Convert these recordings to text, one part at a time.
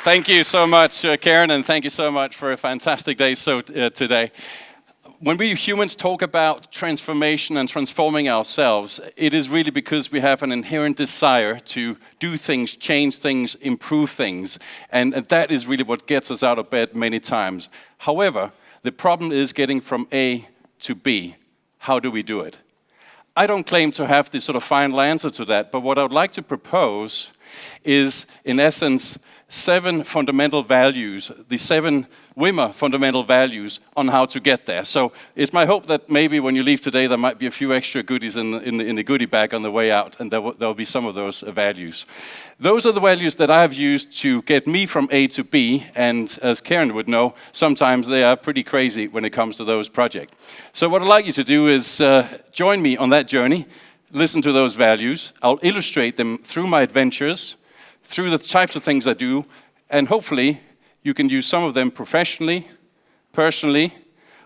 Thank you so much, Karen, and thank you so much for a fantastic day today. When we humans talk about transformation and transforming ourselves, it is really because we have an inherent desire to do things, change things, improve things, and that is really what gets us out of bed many times. However, the problem is getting from A to B. How do we do it? I don't claim to have the sort of final answer to that, but what I would like to propose is, in essence, 7 fundamental values, the 7 Wimmer fundamental values on how to get there. So it's my hope that maybe when you leave today, there might be a few extra goodies in the goodie bag on the way out, and there will be some of those values. Those are the values that I have used to get me from A to B, and as Karen would know, sometimes they are pretty crazy when it comes to those projects. So what I'd like you to do is join me on that journey, listen to those values. I'll illustrate them through my adventures, through the types of things I do, and hopefully you can use some of them professionally, personally,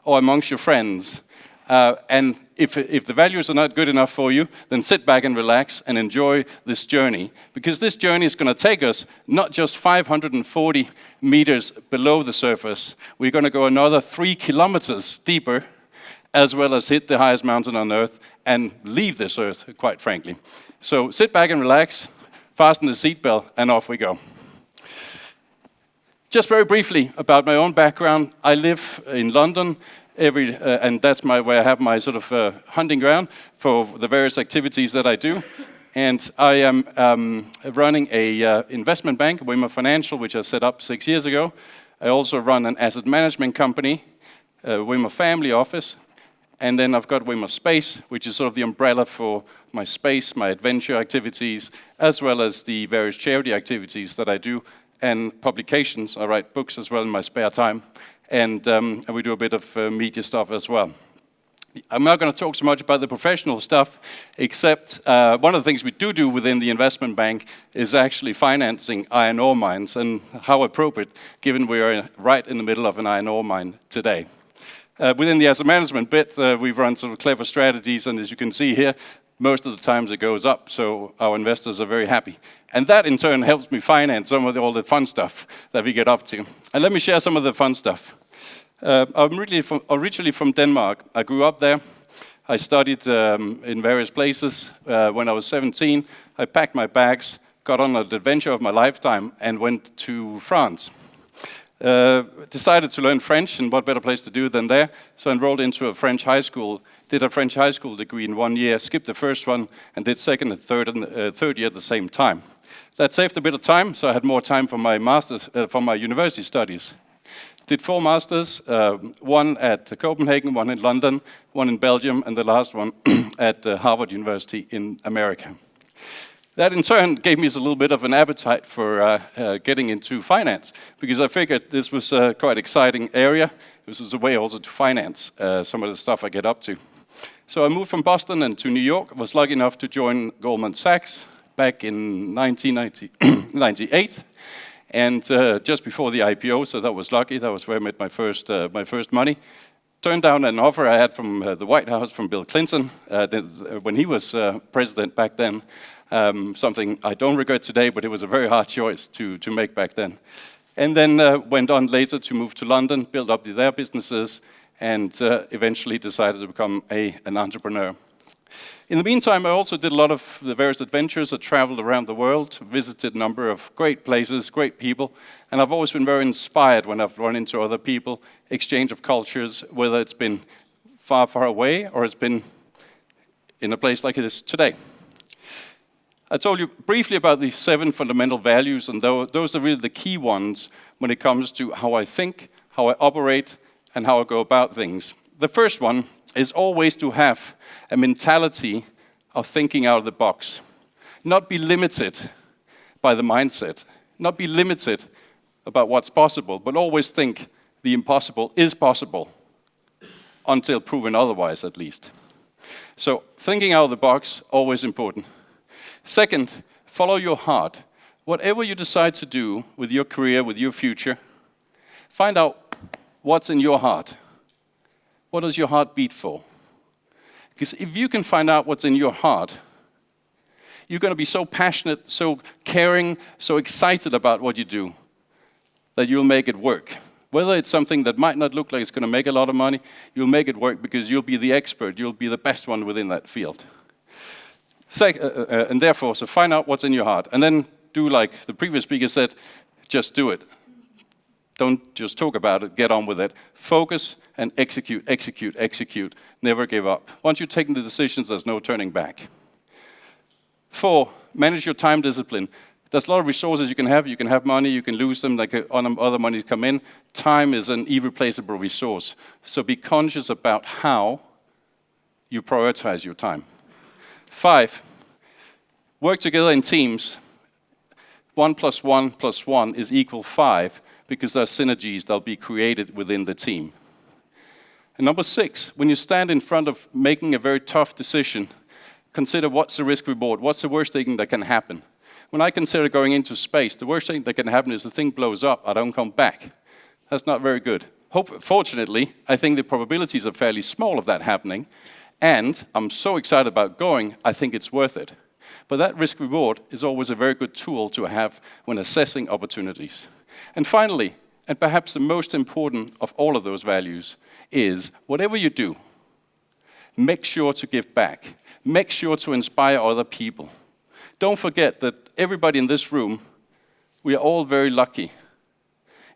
or amongst your friends. And if the values are not good enough for you, then sit back and relax and enjoy this journey, because this journey is going to take us not just 540 meters below the surface, we're going to go another 3 kilometers deeper, as well as hit the highest mountain on Earth and leave this Earth, quite frankly. So sit back and relax, fasten the seatbelt, and off we go. Just very briefly about my own background. I live in London, and that's where I have my sort of hunting ground for the various activities that I do. And I am running a investment bank, Wimmer Financial, which I set up 6 years ago. I also run an asset management company, Wimmer Family Office. And then I've got Wimmer Space, which is sort of the umbrella for my space, my adventure activities, as well as the various charity activities that I do, and publications. I write books as well in my spare time, and we do a bit of media stuff as well. I'm not going to talk so much about the professional stuff, except one of the things we do within the investment bank is actually financing iron ore mines, and how appropriate, given we are right in the middle of an iron ore mine today. Within the asset management bit, we've run some clever strategies, and as you can see here, most of the times it goes up, so our investors are very happy. And that in turn helps me finance some of all the fun stuff that we get up to. And let me share some of the fun stuff. I'm originally from Denmark. I grew up there. I studied in various places. When I was 17, I packed my bags, got on an adventure of my lifetime, and went to France. Decided to learn French, and what better place to do than there. So I enrolled into a French high school, did a French high school degree in 1 year, skipped the first one, and did second and third year at the same time. That saved a bit of time, so I had more time for my master's, for my university studies. Did 4 masters, one at Copenhagen, one in London, one in Belgium, and the last one at Harvard University in America. That in turn gave me a little bit of an appetite for getting into finance, because I figured this was a quite exciting area. This was a way also to finance some of the stuff I get up to. So I moved from Boston and to New York. I was lucky enough to join Goldman Sachs back in 1998, and just before the IPO, so that was lucky. That was where I made my first money. Turned down an offer I had from the White House from Bill Clinton when he was president back then. Something I don't regret today, but it was a very hard choice to make back then. And then went on later to move to London, build up their businesses, and eventually decided to become an entrepreneur. In the meantime, I also did a lot of the various adventures. I traveled around the world, visited a number of great places, great people, and I've always been very inspired when I've run into other people, exchange of cultures, whether it's been far, far away or it's been in a place like it is today. I told you briefly about the 7 fundamental values, and those are really the key ones when it comes to how I think, how I operate, and how I go about things. The first one is always to have a mentality of thinking out of the box. Not be limited by the mindset. Not be limited about what's possible, but always think the impossible is possible, until proven otherwise at least. So thinking out of the box, always important. Second, follow your heart. Whatever you decide to do with your career, with your future, find out what's in your heart. What does your heart beat for? Because if you can find out what's in your heart, you're going to be so passionate, so caring, so excited about what you do, that you'll make it work. Whether it's something that might not look like it's going to make a lot of money, you'll make it work because you'll be the expert, you'll be the best one within that field. And therefore, so find out what's in your heart. And then do like the previous speaker said, just do it. Don't just talk about it, get on with it. Focus and execute, execute, execute. Never give up. Once you've taken the decisions, there's no turning back. 4, manage your time discipline. There's a lot of resources you can have. You can have money, you can lose them, like other money come in. Time is an irreplaceable resource. So be conscious about how you prioritize your time. 5, work together in teams. 1 + 1 + 1 is equal 5 because there are synergies that will be created within the team. And number 6, when you stand in front of making a very tough decision, consider what's the risk reward, what's the worst thing that can happen. When I consider going into space, the worst thing that can happen is the thing blows up, I don't come back. That's not very good. Fortunately, I think the probabilities are fairly small of that happening, and I'm so excited about going, I think it's worth it. But that risk reward is always a very good tool to have when assessing opportunities. And finally, and perhaps the most important of all of those values, is whatever you do, make sure to give back. Make sure to inspire other people. Don't forget that everybody in this room, we are all very lucky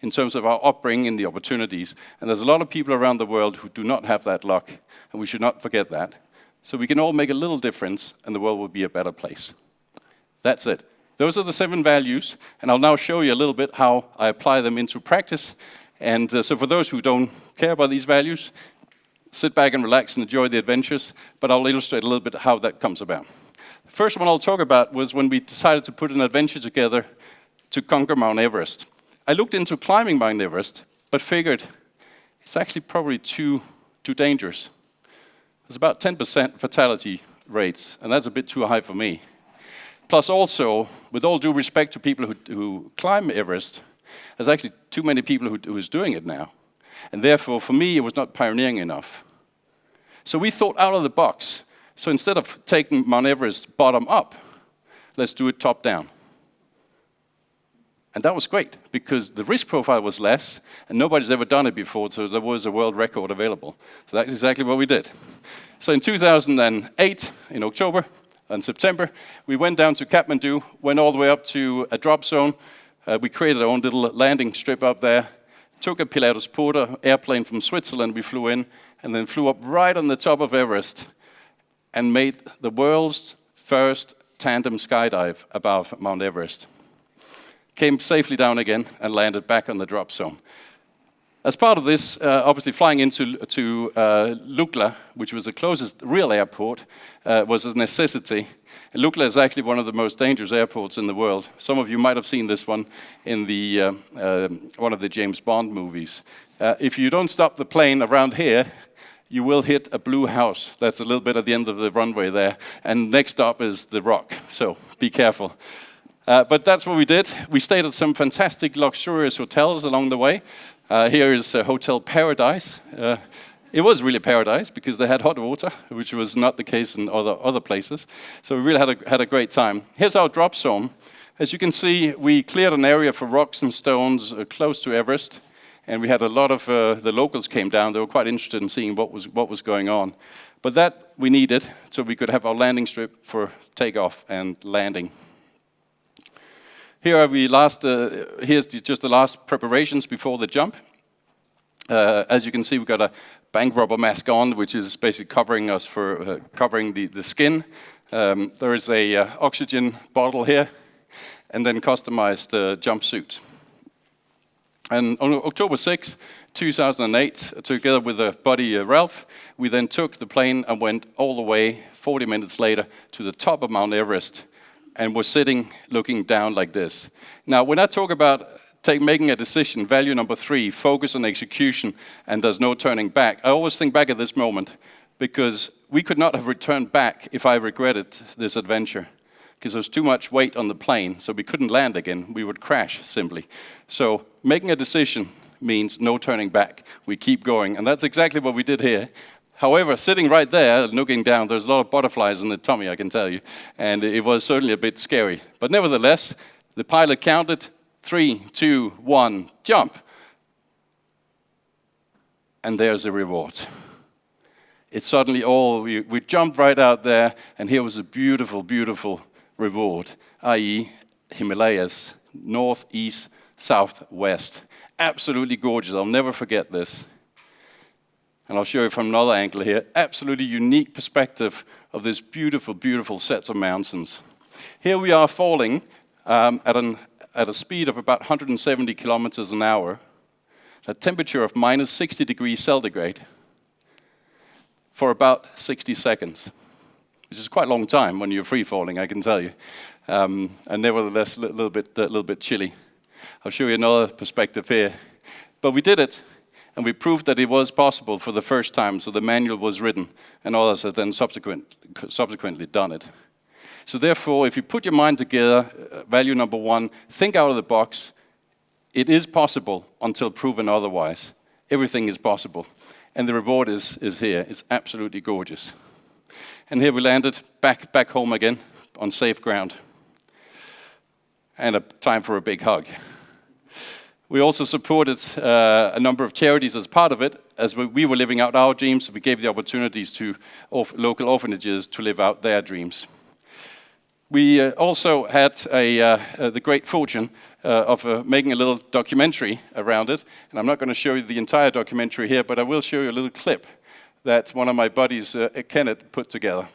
in terms of our upbringing and the opportunities. And there's a lot of people around the world who do not have that luck, and we should not forget that. So we can all make a little difference, and the world will be a better place. That's it. Those are the 7 values, and I'll now show you a little bit how I apply them into practice. And so for those who don't care about these values, sit back and relax and enjoy the adventures, but I'll illustrate a little bit how that comes about. The first one I'll talk about was when we decided to put an adventure together to conquer Mount Everest. I looked into climbing Mount Everest, but figured it's actually probably too dangerous. There's about 10% fatality rates, and that's a bit too high for me. Plus also, with all due respect to people who climb Everest, there's actually too many people who is doing it now. And therefore, for me, it was not pioneering enough. So we thought out of the box. So instead of taking Mount Everest bottom up, let's do it top down. And that was great, because the risk profile was less, and nobody's ever done it before, so there was a world record available. So that's exactly what we did. So in 2008, in October and September, we went down to Kathmandu, went all the way up to a drop zone. We created our own little landing strip up there, took a Pilatus Porter airplane from Switzerland, we flew in, and then flew up right on the top of Everest, and made the world's first tandem skydive above Mount Everest. Came safely down again and landed back on the drop zone. As part of this, obviously flying into Lukla, which was the closest real airport, was a necessity. And Lukla is actually one of the most dangerous airports in the world. Some of you might have seen this one in the one of the James Bond movies. If you don't stop the plane around here, you will hit a blue house. That's a little bit at the end of the runway there. And next stop is the Rock, so be careful. But that's what we did. We stayed at some fantastic luxurious hotels along the way. Here is Hotel Paradise. It was really paradise because they had hot water, which was not the case in other places. So we really had a great time. Here's our drop zone. As you can see, we cleared an area for rocks and stones close to Everest, and we had a lot of the locals came down. They were quite interested in seeing what was going on. But that we needed so we could have our landing strip for takeoff and landing. Here are here's just the last preparations before the jump. As you can see, we've got a bank rubber mask on, which is basically covering us for covering the skin. There is a oxygen bottle here, and then customized jumpsuit. And on October 6, 2008, together with a buddy Ralph, we then took the plane and went all the way 40 minutes later to the top of Mount Everest, and was sitting looking down like this. Now, when I talk about making a decision, value number 3, focus on execution, and there's no turning back, I always think back at this moment, because we could not have returned back if I regretted this adventure, because there was too much weight on the plane, so we couldn't land again. We would crash, simply. So making a decision means no turning back. We keep going, and that's exactly what we did here. However, sitting right there, looking down, there's a lot of butterflies in the tummy, I can tell you, and it was certainly a bit scary. But nevertheless, the pilot counted 3, 2, 1, jump. And there's the reward. It's suddenly we jumped right out there, and here was a beautiful, beautiful reward, i.e. Himalayas, north, east, south, west. Absolutely gorgeous. I'll never forget this. And I'll show you from another angle here. Absolutely unique perspective of this beautiful, beautiful set of mountains. Here we are falling at a speed of about 170 kilometers an hour, a temperature of minus 60 degrees centigrade, for about 60 seconds, which is quite a long time when you're free falling, I can tell you, and nevertheless a little bit chilly. I'll show you another perspective here, but we did it, and we proved that it was possible for the first time. So the manual was written, and others have then subsequently done it. So therefore, if you put your mind together, value number 1, think out of the box. It is possible until proven otherwise. Everything is possible. And the reward is here. It's absolutely gorgeous. And here we landed back home again on safe ground. And a time for a big hug. We also supported a number of charities as part of it. As we were living out our dreams, we gave the opportunities to local orphanages to live out their dreams. We also had the great fortune of making a little documentary around it. And I'm not going to show you the entire documentary here, but I will show you a little clip that one of my buddies, Kenneth, put together.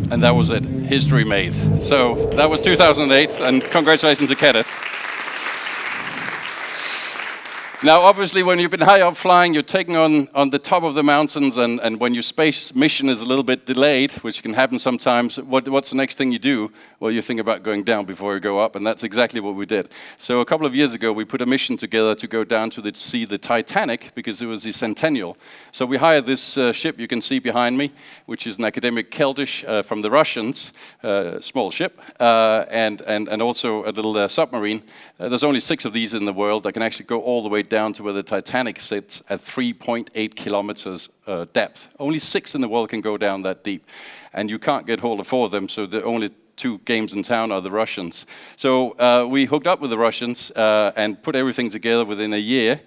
And that was it, history made. So that was 2008, and congratulations to Kenneth. Now, obviously, when you've been high up flying, you're taking on the top of the mountains, and when your space mission is a little bit delayed, which can happen sometimes, what's the next thing you do? Well, you think about going down before you go up, and that's exactly what we did. So a couple of years ago, we put a mission together to go down to see the Titanic, because it was the centennial. So we hired this ship you can see behind me, which is an academic Keldysh from the Russians, small ship, and also a little submarine. There's only 6 of these in the world that can actually go all the way down to where the Titanic sits at 3.8 kilometers depth. Only 6 in the world can go down that deep. And you can't get hold of 4 of them, so the only 2 games in town are the Russians. So we hooked up with the Russians and put everything together within a year,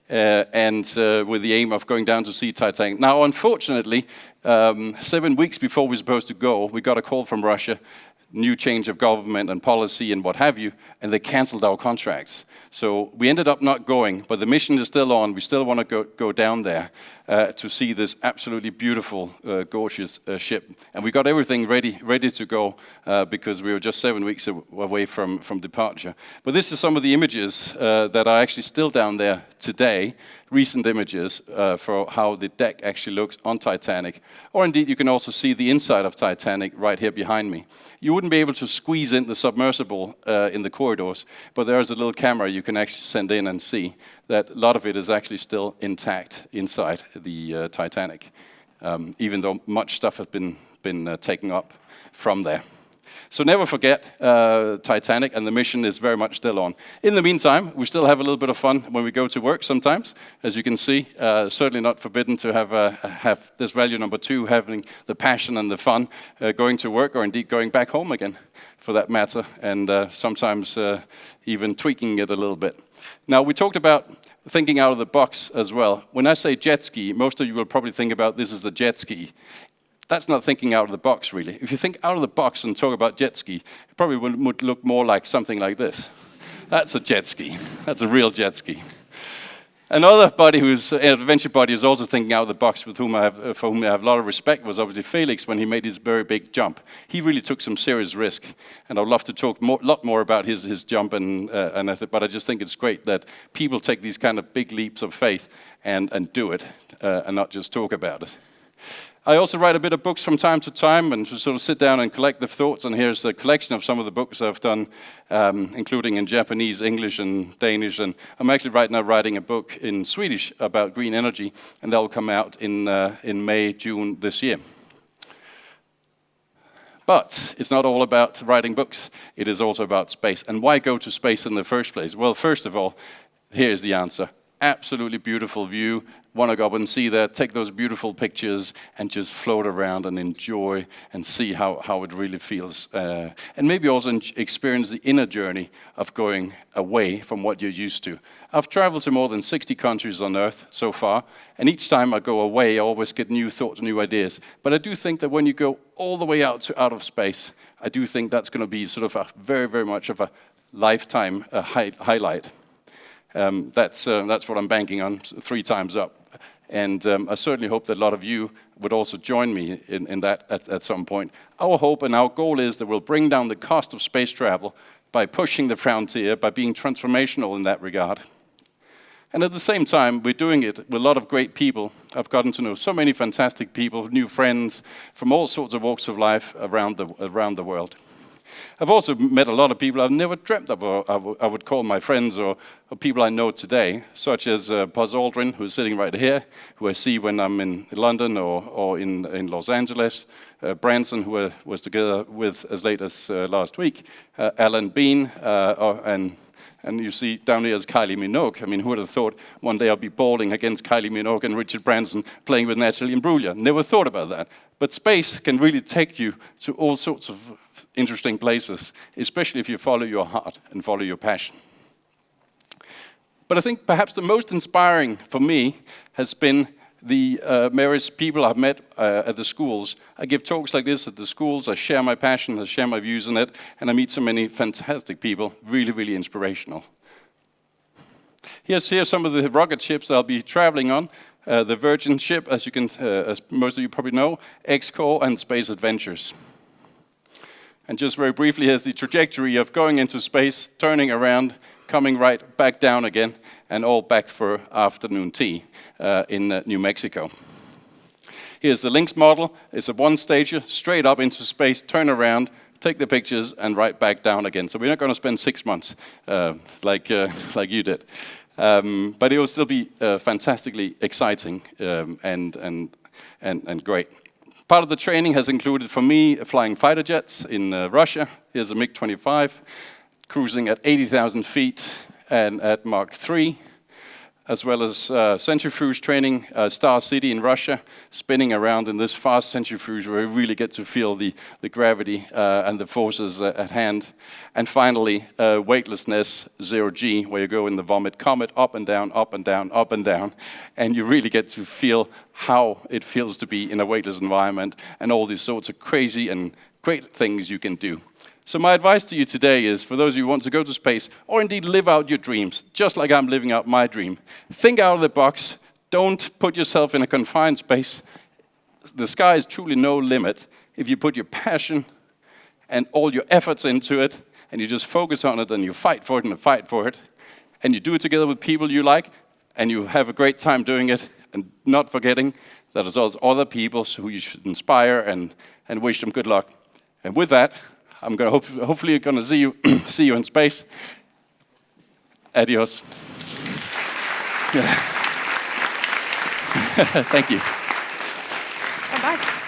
and with the aim of going down to see Titanic. Now, unfortunately, 7 weeks before we were supposed to go, we got a call from Russia, new change of government and policy and what have you, and they canceled our contracts. So we ended up not going, but the mission is still on. We still want to go down there to see this absolutely beautiful, gorgeous ship. And we got everything ready to go because we were just 7 weeks away from departure. But this is some of the images that are actually still down there today, recent images for how the deck actually looks on Titanic. Or indeed, you can also see the inside of Titanic right here behind me. You wouldn't be able to squeeze in the submersible in the corridors, but there is a little camera you can actually send in and see that a lot of it is actually still intact inside the Titanic, even though much stuff has been taken up from there. So never forget Titanic, and the mission is very much still on. In the meantime, we still have a little bit of fun when we go to work sometimes. As you can see, certainly not forbidden to have this value number 2, having the passion and the fun going to work, or indeed going back home again, for that matter, and sometimes even tweaking it a little bit. Now, we talked about thinking out of the box as well. When I say jet ski, most of you will probably think about this as a jet ski. That's not thinking out of the box, really. If you think out of the box and talk about jet ski, it probably would look more like something like this. That's a jet ski. That's a real jet ski. Another buddy who's an adventure buddy is also thinking out of the box, with whom for whom I have a lot of respect, was obviously Felix when he made his very big jump. He really took some serious risk, and I'd love to talk a lot more about his jump, but I just think it's great that people take these kind of big leaps of faith and do it, and not just talk about it. I also write a bit of books from time to time and sort of sit down and collect the thoughts, and here's a collection of some of the books I've done, including in Japanese, English, and Danish, and I'm actually right now writing a book in Swedish about green energy, and that will come out in May, June this year. But it's not all about writing books, it is also about space. And why go to space in the first place? Well, first of all, here's the answer. Absolutely beautiful view. Want to go up and see that, take those beautiful pictures, and just float around and enjoy and see how it really feels. And maybe also experience the inner journey of going away from what you're used to. I've traveled to more than 60 countries on Earth so far, and each time I go away, I always get new thoughts, new ideas. But I do think that when you go all the way out of space, I do think that's going to be sort of a very, very much of a lifetime highlight. That's what I'm banking on, 3 times up. And I certainly hope that a lot of you would also join me in that at some point. Our hope and our goal is that we'll bring down the cost of space travel by pushing the frontier, by being transformational in that regard. And at the same time, we're doing it with a lot of great people. I've gotten to know so many fantastic people, new friends from all sorts of walks of life around the world. I've also met a lot of people I've never dreamt of I would call my friends or people I know today, such as Buzz Aldrin, who's sitting right here, who I see when I'm in London or in Los Angeles, Branson, who I was together with as late as last week, Alan Bean, and you see down here is Kylie Minogue. I mean, who would have thought one day I'll be bowling against Kylie Minogue and Richard Branson playing with Natalie Imbruglia? Never thought about that. But space can really take you to all sorts of interesting places, especially if you follow your heart and follow your passion. But I think perhaps the most inspiring for me has been the various people I've met at the schools. I give talks like this at the schools, I share my passion, I share my views on it, and I meet so many fantastic people, really, really inspirational. Here's some of the rocket ships I'll be traveling on. The Virgin ship, as most of you probably know, X-Core and Space Adventures. And just very briefly, here's the trajectory of going into space, turning around, coming right back down again, and all back for afternoon tea in New Mexico. Here's the Lynx model. It's a one-stager, straight up into space, turn around, take the pictures, and right back down again. So we're not going to spend 6 months like you did. But it will still be fantastically exciting and great. Part of the training has included, for me, flying fighter jets in Russia. Here's a MiG-25, cruising at 80,000 feet and at Mach 3, as well as centrifuge training, Star City in Russia, spinning around in this fast centrifuge where you really get to feel the gravity and the forces at hand. And finally, weightlessness, 0G, where you go in the Vomit Comet, up and down, up and down, up and down, and you really get to feel how it feels to be in a weightless environment and all these sorts of crazy and great things you can do. So my advice to you today is, for those of you who want to go to space, or indeed live out your dreams, just like I'm living out my dream, think out of the box, don't put yourself in a confined space. The sky is truly no limit if you put your passion and all your efforts into it, and you just focus on it, and you fight for it, and fight for it, and you do it together with people you like, and you have a great time doing it, and not forgetting that there's also other people who you should inspire and wish them good luck. And with that, I'm going to hopefully going to see you in space. Adios. Yeah. Thank you. Bye-bye.